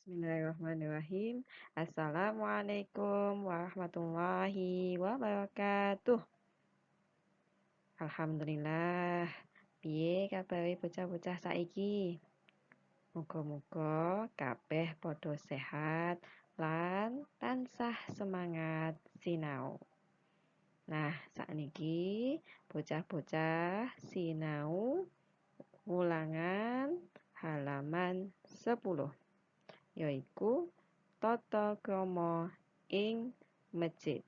Bismillahirrahmanirrahim. Assalamualaikum warahmatullahi wabarakatuh. Alhamdulillah. Piye kabare bocah-bocah saiki? Muga-muga kabeh padha sehat lan tansah semangat sinau. Nah, sakniki bocah-bocah sinau ulangan halaman 10. Yaiku tata krama ing masjid.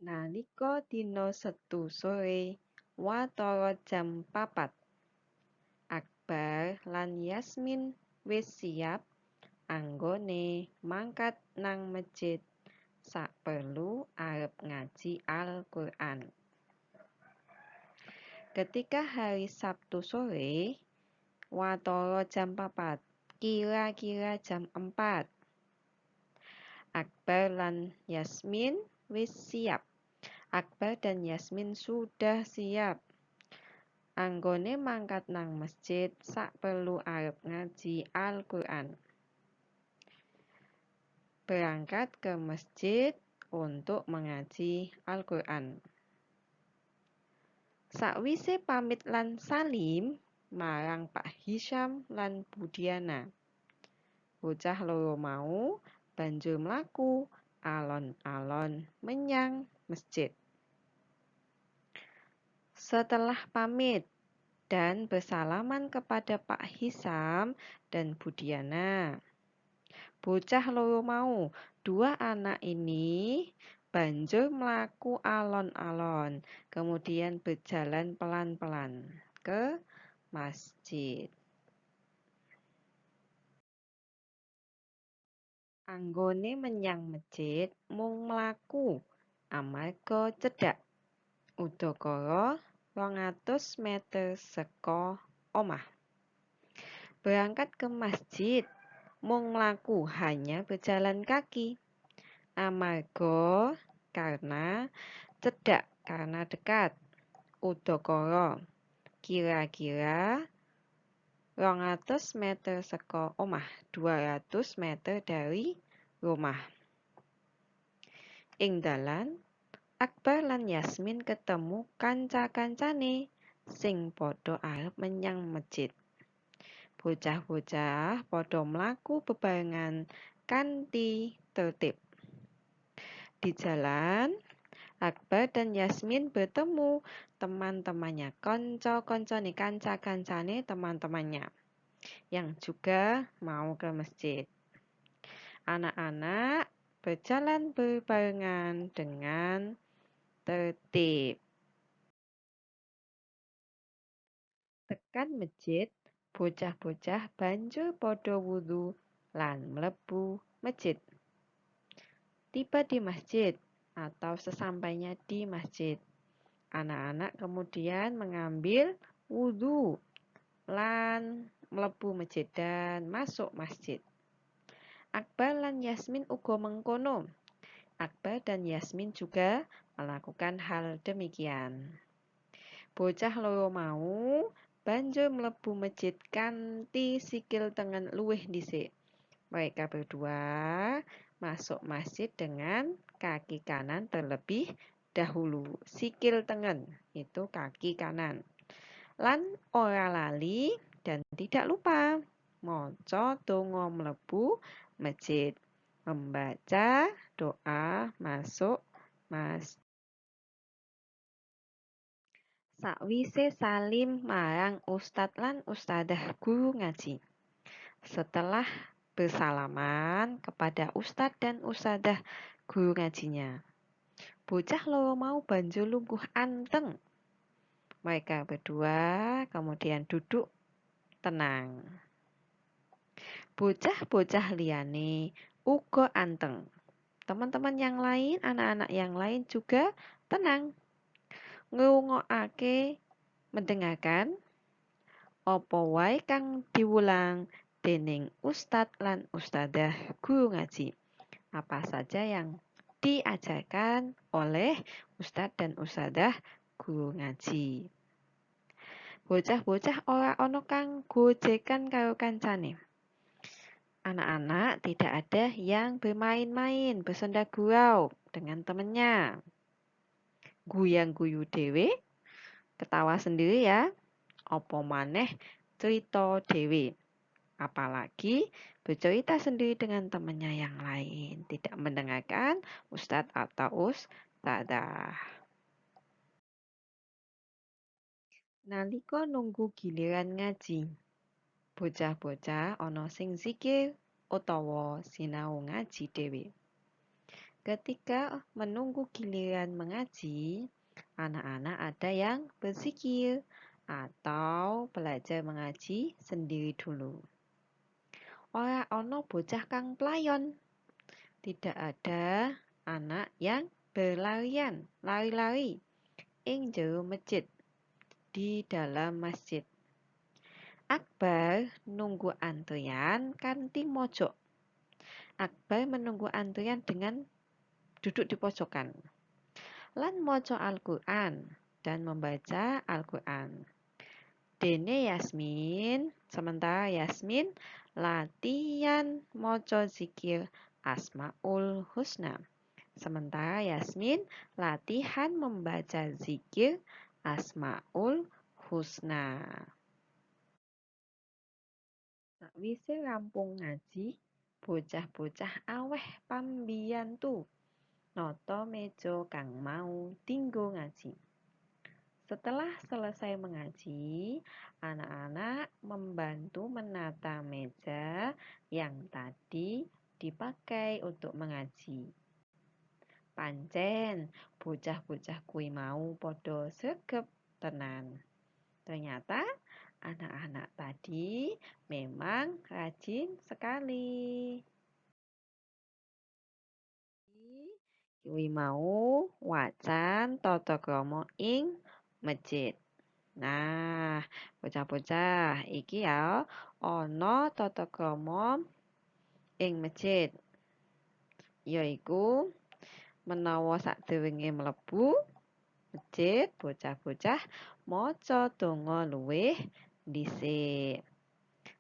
Nalika dina Setu sore watara jam 4, Akbar lan Yasmin wis siap anggone mangkat nang masjid saperlu arep ngaji Al-Qur'an. Ketika hari Sabtu sore watara jam 4, kira-kira jam 4, Akbar lan Yasmin wis siap. Akbar dan Yasmin sudah siap. Anggone mangkat nang masjid saperlu arep ngaji Al-Qur'an. Berangkat ke masjid untuk mengaji Al-Qur'an. Sakwise pamit lan salim marang Pak Hisyam lan Budiana, bocah loro mau banjur mlaku alon-alon menyang masjid. Setelah pamit dan bersalaman kepada Pak Hisam dan Budiana, bocah loro mau, dua anak ini banjur mlaku alon-alon, kemudian berjalan pelan-pelan ke masjid. Anggone menyang masjid mung mlaku amarga cedhak udakara 200 meter saka omah. Berangkat ke masjid mung mlaku hanya berjalan kaki amarga karena cedhak karena dekat udakara kira-kira 200 meter saka omah, 200 meter dari rumah. Ing dalan, Akbar lan Yasmin ketemu kanca-kancane sing padha arep menyang masjid. Bocah-bocah padha mlaku bebarengan kanthi tertib. Di jalan, Akbar dan Yasmin bertemu teman-temannya, kanca-kancane, kanca-kancane teman-temannya yang juga mau ke masjid. Anak-anak berjalan berbarengan dengan tertib. Tekan masjid, bocah-bocah banjur padha wudu lan mlebu masjid. Tiba di masjid atau sesampainya di masjid, anak-anak kemudian mengambil wudu lan mlebu masjid dan masuk masjid. Akbar lan Yasmin uga mengkono. Akbar dan Yasmin juga melakukan hal demikian. Bocah loro mau banjur mlebu masjid kanthi sikil tengen luwih dhisik. Mereka berdua masuk masjid dengan kaki kanan terlebih dahulu. Sikil tengen itu kaki kanan. Lan ora lali dan tidak lupa maca donga mlebu masjid, membaca doa masuk masjid. Sakwise salim marang ustadz lan ustadzah guru ngaji. Setelah bersalaman kepada ustadz dan ustadzah guru ngajinya, bocah loro mau banjur lungguh anteng. Mereka berdua kemudian duduk tenang. Bocah-bocah liyane uga anteng. Teman-teman yang lain, anak-anak yang lain juga tenang. Ngrungokake, mendengarkan apa wae kang diwulang dening ustadz lan ustadzah guru ngaji. Apa saja yang diajarkan oleh ustadz dan ustadzah guru ngaji. bocah-bocah ora ana kang gojekan karo kancane. Anak-anak tidak ada yang bermain-main, bersenda gurau dengan temannya. Guyang-guyu dhewe, ketawa sendiri ya. Apa maneh cerita dhewe. Apalagi bercerita sendiri dengan temannya yang lain, tidak mendengarkan ustadz atau ustadzah. Nalika nunggu giliran ngaji, bocah-bocah ana sing zikir utawa sinau ngaji dhewe. Ketika menunggu giliran mengaji, anak-anak ada yang berzikir atau belajar mengaji sendiri dulu. Ora ana bocah kang playon. Tidak ada anak yang berlarian, lari-lari ing jero masjid, di dalam masjid. Akbar nunggu antrian kanthi mojok. Akbar menunggu antrian dengan duduk di pojokan. Lan maca Al-Quran dan membaca Al-Quran. Dene Yasmin, sementara Yasmin latihan maca zikir Asmaul Husna. Sementara Yasmin latihan membaca zikir Asmaul Husna. Sakwise rampung ngaji, bocah-bocah aweh pambiyantu nata meja kang mau dinggo ngaji. Setelah selesai mengaji, anak-anak membantu menata meja yang tadi dipakai untuk mengaji. Pancen bocah-bocah kuwi mau padha sregep tenan. Ternyata anak-anak tadi memang rajin sekali. Kuwi mau wacan tata krama ing masjid. Nah, bocah-bocah, iki ya ana tata krama ing masjid. Yaiku menawa sadurunge mlebu masjid, bocah-bocah maca donga luwih dhisik.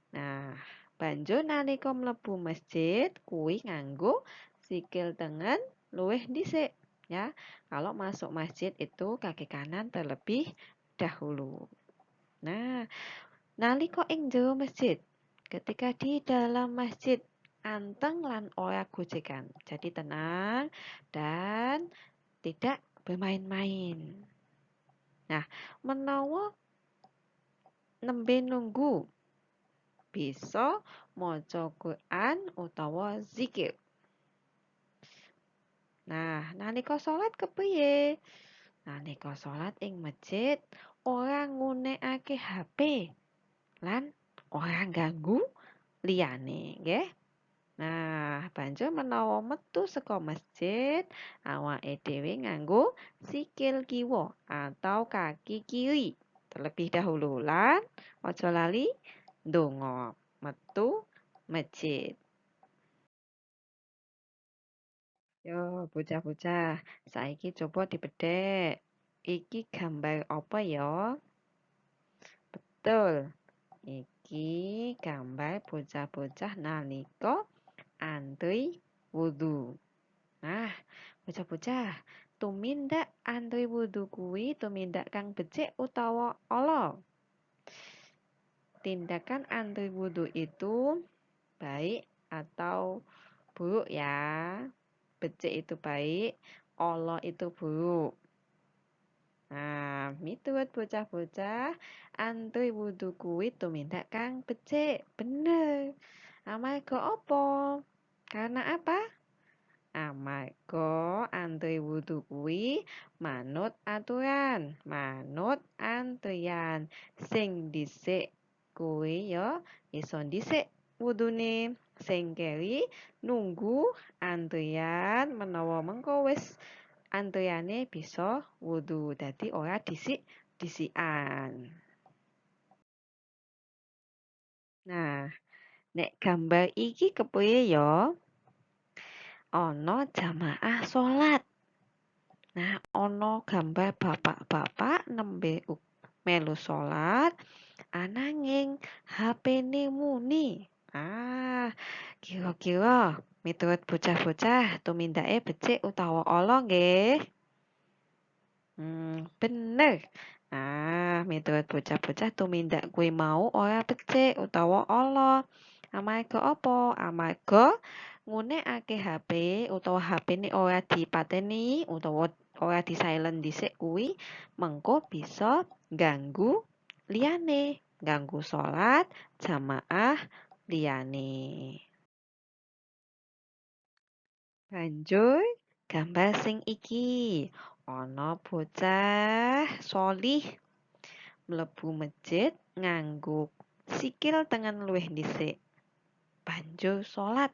Nah, banjur nalika mlebu masjid kuwi nganggo sikil tengen luwih dhisik ya. Kalau masuk masjid itu kaki kanan terlebih dahulu. Nah, nalika ing jero masjid, ketika di dalam masjid anteng lan ora gojekan. Jadi tenang dan tidak bermain-main. Nah, menawa nembe nunggu bisa maca Quran utawa zikir. Nah, nalika salat kepriye? Nalika salat ing masjid ora nggunakake HP lan ora ganggu liyane, nggih. Nah, banjur menawa metu saka masjid, awake dhewe nganggo sikil kiwa atau kaki kiri terlebih dahulu lan aja lali ndonga metu masjid. Yo, bocah-bocah, saiki coba dibedhek. Iki gambar apa ya? Betul. Iki gambar bocah-bocah nalika antri wudu. Nah, bocah-bocah, tumindak antri wudu kuwi tumindak kang becik utawa ala? Tindakan antri wudu itu baik atau buruk ya? Becik itu baik, ala itu buruk. Nah, miturut bocah-bocah, antri wudu kuwi tumindak kang becik. Bener. Amarga apa? Karena apa? Amarga antri wudu kuwi manut aturan, manut antrian. Sing dhisik kuwi ya iso dhisik wudune. Sing keri nunggu antrian menawa mengko wis antriane bisa wudu. Dadi ora dhisik-dhisikan. Nah, nek gambar iki kepriye ya? Ana jamaah salat. Nah, ana gambar bapak-bapak nembe melu salat, ananging HP-ne muni. Kira-kira miturut bocah-bocah tumindake becik utawa ala nggih? Bener. Miturut bocah-bocah tumindak kuwi mau ora becik utawa ala. Amarga apa? Amarga ngunekake HP utawa HP-ne ora dipateni utawa ora di-silent dhisik kuwi mengko bisa ngganggu liyane, ngganggu salat jamaah liyane. Banjur gambar sing iki ana bocah solih mlebu masjid nganggo sikil tengen luwih dhisik. Banjur salat.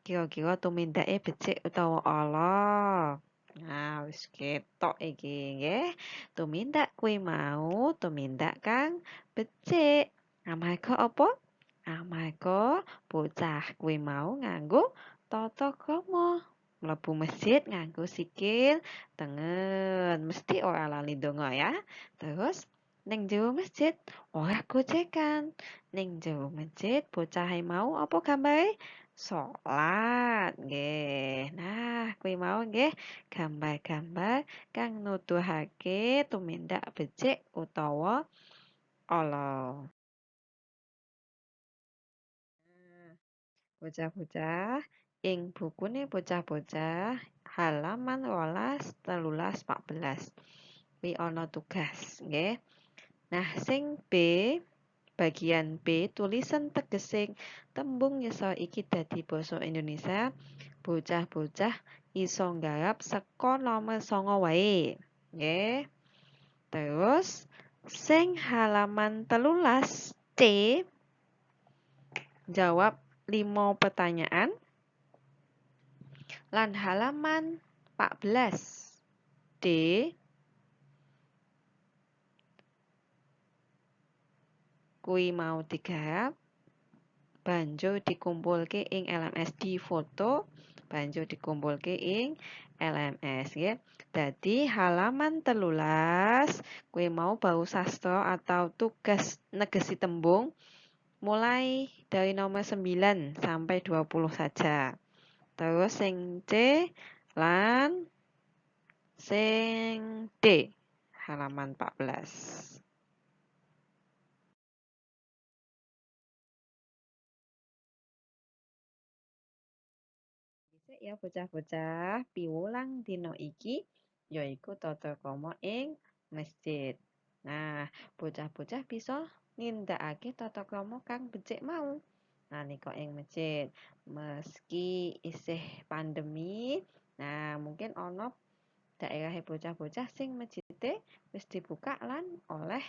Kira-kira tumindake becik utawa ala? Wis ketok iki nggih. Tumindak kuwi mau tumindak kang becik. Amarga apa? Amarga bocah kuwi mau nganggo tata krama. Mlebu masjid nganggo sikil tengen. Mesti ora lali ndonga ya. Terus ning jero masjid ora gojekan. Ning jero masjid bocahe mau apa gambare? Salat nggih. Kuwi mau nggih gambar-gambar kang nuduhake tumindak becik utawa ala. Bocah-bocah, ing bukune bocah-bocah halaman 12, 13, 14. Kuwi ana tugas, nggih. Sing B, bagian B tulisan tegesing tembung ngisor iki dadi basa Indonesia. Bocah-bocah iso nggarap saka nomor 9 wae. Nggih. Terus sing halaman 13 C jawab 5 pertanyaan lan halaman 14 D kuwi mau digarap banjur dikumpulke ing LMS di foto banjur dikumpulke ing LMS nggih. Dadi halaman 13 kuwi mau bau sastra atau tugas negesi tembung mulai dari nomor 9 sampai 20 saja. Terus sing C lan sing D halaman 14. Dhisik ya bocah-bocah, piwulang dina iki yaiku tata krama ing masjid. Bocah-bocah bisa nindakake tata krama kang becik mau nalika ing masjid. Meski isih pandemi, mungkin ana daerahe bocah-bocah sing masjide wis dibuka lan oleh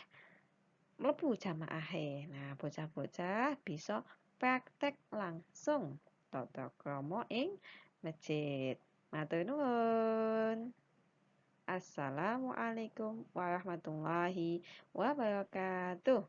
mlebu jamaahe. Bocah-bocah bisa praktek langsung tata krama ing masjid. Matur nuwun. Assalamualaikum warahmatullahi wabarakatuh.